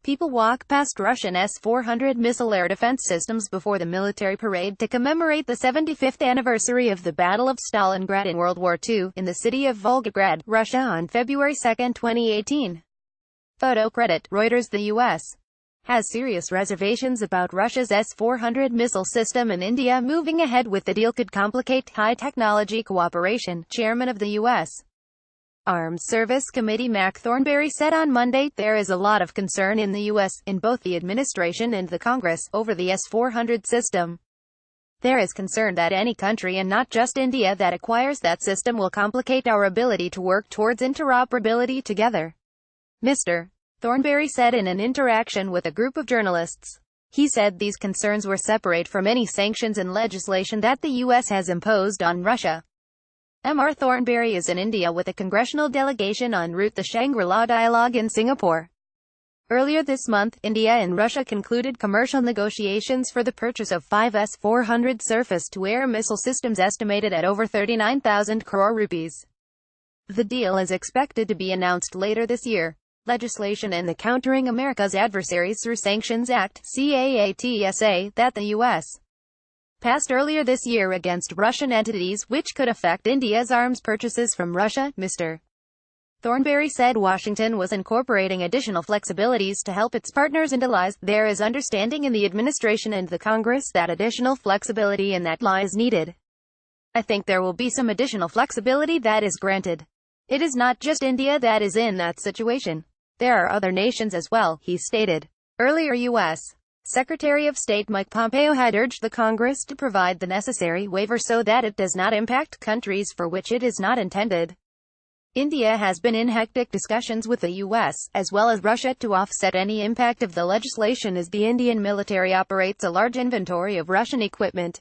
People walk past Russian S-400 missile air defense systems before the military parade to commemorate the 75th anniversary of the Battle of Stalingrad in World War II, in the city of Volgograd, Russia on February 2, 2018. Photo credit, Reuters. The U.S. has serious reservations about Russia's S-400 missile system, and India moving ahead with the deal could complicate high-technology cooperation, Chairman of the U.S. Armed Service Committee Mac Thornberry said on Monday. There is a lot of concern in the U.S., in both the administration and the Congress, over the S-400 system. There is concern that any country, and not just India, that acquires that system will complicate our ability to work towards interoperability together, Mr. Thornberry said in an interaction with a group of journalists. He said these concerns were separate from any sanctions and legislation that the U.S. has imposed on Russia. Mr. Thornberry is in India with a congressional delegation en route the Shangri-La Dialogue in Singapore. Earlier this month, India and Russia concluded commercial negotiations for the purchase of 5 S-400 surface-to-air missile systems estimated at over 39,000 crore rupees. The deal is expected to be announced later this year. Legislation and the Countering America's Adversaries Through Sanctions Act, CAATSA, that the U.S. passed earlier this year against Russian entities, which could affect India's arms purchases from Russia, Mr. Thornberry said Washington was incorporating additional flexibilities to help its partners and allies. There is understanding in the administration and the Congress that additional flexibility in that law is needed. I think there will be some additional flexibility that is granted. It is not just India that is in that situation. There are other nations as well, he stated. Earlier, U.S. Secretary of State Mike Pompeo had urged the Congress to provide the necessary waiver so that it does not impact countries for which it is not intended. India has been in hectic discussions with the U.S., as well as Russia, to offset any impact of the legislation, as the Indian military operates a large inventory of Russian equipment.